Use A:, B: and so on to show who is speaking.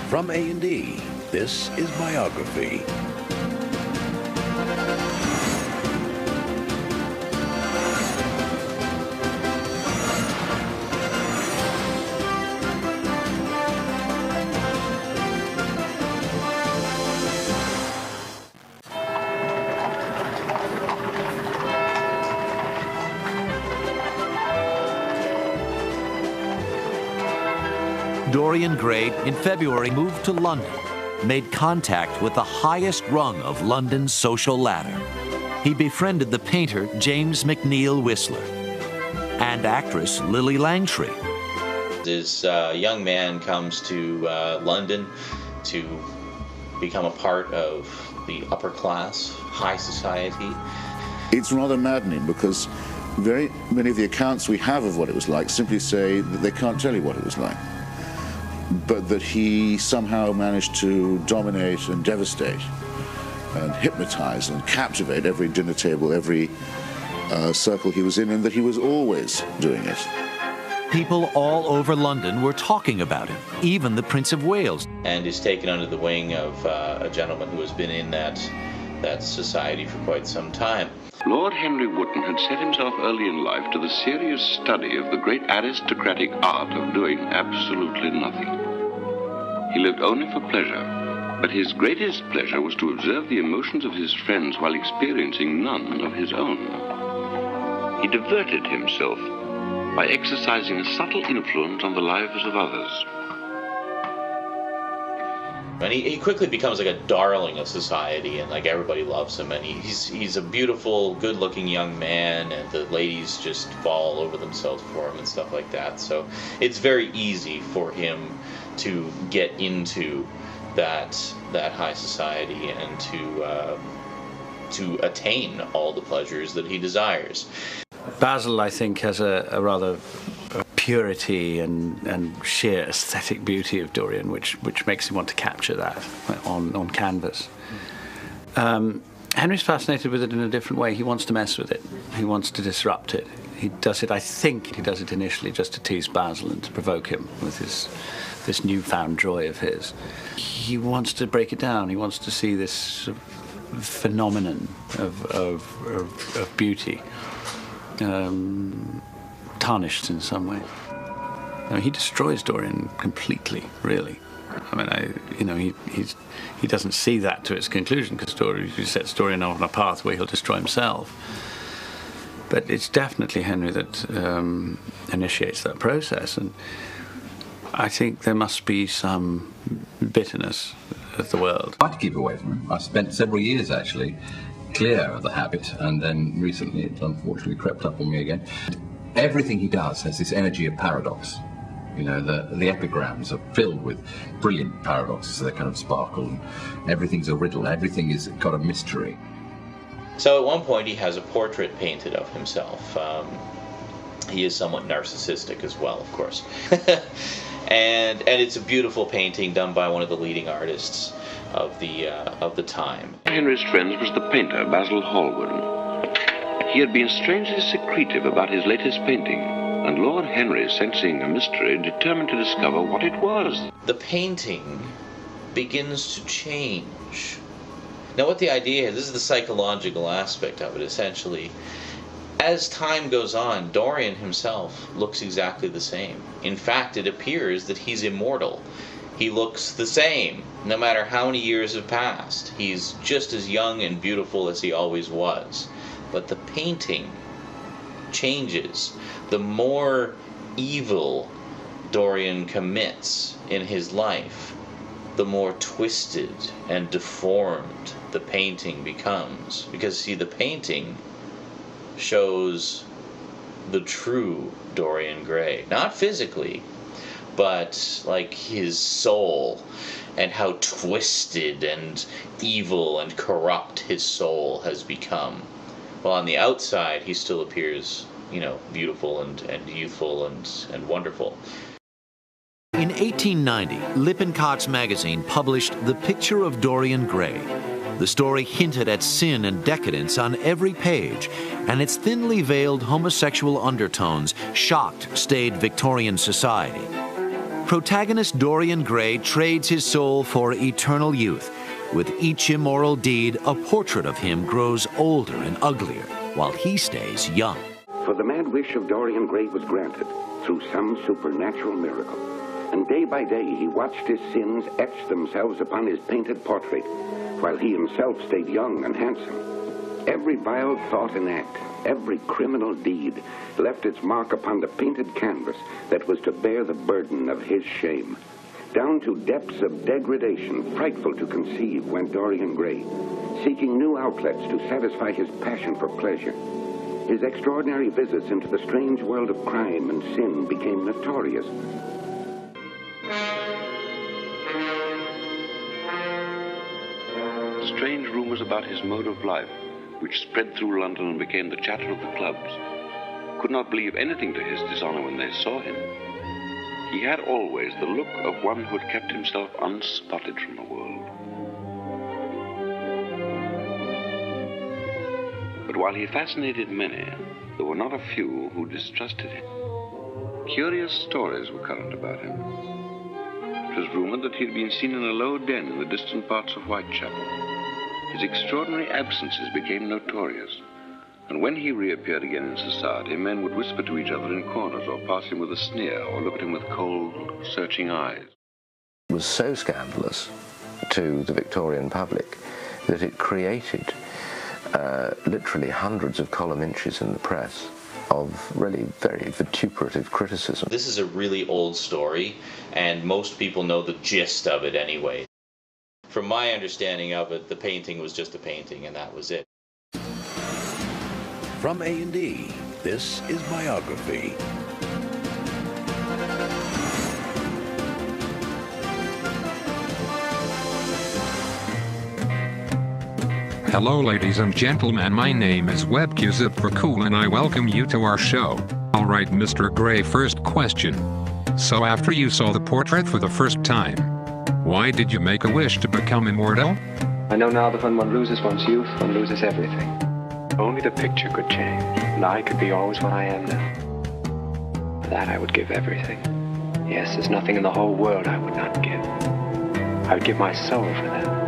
A: From A&E, this is Biography.
B: Dorian Gray, in February, moved to London, made contact with the highest rung of London's social ladder. He befriended the painter James McNeill Whistler and actress Lily Langtry.
C: This young man comes to London to become a part of the upper class, high society.
D: It's rather maddening because very many of the accounts we have of what it was like simply say that they can't tell you what it was like, but that he somehow managed to dominate and devastate and hypnotize and captivate every dinner table, every circle he was in, and that he was always doing it.
B: People all over London were talking about him, even the Prince of Wales.
C: And is taken under the wing of a gentleman who has been in that society for quite some time.
E: Lord Henry Wotton had set himself early in life to the serious study of the great aristocratic art of doing absolutely nothing. He lived only for pleasure, but his greatest pleasure was to observe the emotions of his friends while experiencing none of his own. He diverted himself by exercising a subtle influence on the lives of others.
C: And he quickly becomes like a darling of society, and like everybody loves him. And he's a beautiful, good-looking young man, and the ladies just fall over themselves for him and stuff like that. So it's very easy for him to get into that high society and to attain all the pleasures that he desires.
F: Basil, I think, has a rather purity and sheer aesthetic beauty of Dorian, which makes him want to capture that on canvas. Henry's fascinated with it in a different way. He wants to mess with it. He wants to disrupt it. He does it, I think he does it initially just to tease Basil and to provoke him with this newfound joy of his. He wants to break it down. He wants to see this sort of phenomenon of beauty tarnished in some way. I mean, he destroys Dorian completely, really. I mean, he doesn't see that to its conclusion because he sets Dorian on a path where he'll destroy himself. But it's definitely Henry that initiates that process, and I think there must be some bitterness of the world.
G: I tried to keep away from him. I spent several years actually clear of the habit, and then recently it unfortunately crept up on me again. Everything he does has this energy of paradox. You know, the epigrams are filled with brilliant paradoxes. They kind of sparkle, and everything's a riddle. Everything is got a mystery.
C: So at one point he has a portrait painted of himself. He is somewhat narcissistic as well, of course. and it's a beautiful painting done by one of the leading artists of the time.
E: Henry's friend was the painter Basil Hallward. He had been strangely secretive about his latest painting, and Lord Henry, sensing a mystery, determined to discover what it was.
C: The painting begins to change. Now what the idea is, this is the psychological aspect of it, essentially. As time goes on, Dorian himself looks exactly the same. In fact, it appears that he's immortal. He looks the same, no matter how many years have passed. He's just as young and beautiful as he always was. But the painting changes. The more evil Dorian commits in his life, the more twisted and deformed the painting becomes. Because, see, the painting shows the true Dorian Gray. Not physically, but like his soul, and how twisted and evil and corrupt his soul has become. Well, on the outside, he still appears, beautiful and youthful and wonderful.
B: In 1890, Lippincott's magazine published The Picture of Dorian Gray. The story hinted at sin and decadence on every page, and its thinly veiled homosexual undertones shocked staid Victorian society. Protagonist Dorian Gray trades his soul for eternal youth. With each immoral deed, a portrait of him grows older and uglier, while he stays young.
H: For the mad wish of Dorian Gray was granted through some supernatural miracle. And day by day he watched his sins etch themselves upon his painted portrait, while he himself stayed young and handsome. Every vile thought and act, every criminal deed left its mark upon the painted canvas that was to bear the burden of his shame. Down to depths of degradation frightful to conceive went Dorian Gray, seeking new outlets to satisfy his passion for pleasure. His extraordinary visits into the strange world of crime and sin became notorious.
E: Strange rumors about his mode of life, which spread through London and became the chatter of the clubs, could not believe anything to his dishonor when they saw him. He had always the look of one who had kept himself unspotted from the world. But while he fascinated many, there were not a few who distrusted him. Curious stories were current about him. It was rumored that he had been seen in a low den in the distant parts of Whitechapel. His extraordinary absences became notorious, and when he reappeared again in society, men would whisper to each other in corners, or pass him with a sneer, or look at him with cold, searching eyes.
I: It was so scandalous to the Victorian public that it created literally hundreds of column inches in the press of really very vituperative criticism.
C: This is a really old story, and most people know the gist of it anyway. From my understanding of it, the painting was just a painting, and that was it.
A: From A&E, this is Biography.
J: Hello ladies and gentlemen, my name is WebQZipRacool and I welcome you to our show. Alright Mr. Gray, first question. So after you saw the portrait for the first time, why did you make a wish to become immortal?
K: I know now that when one loses one's youth, one loses everything. Only the picture could change, and I could be always what I am now. For that I would give everything. Yes, there's nothing in the whole world I would not give. I would give my soul for that.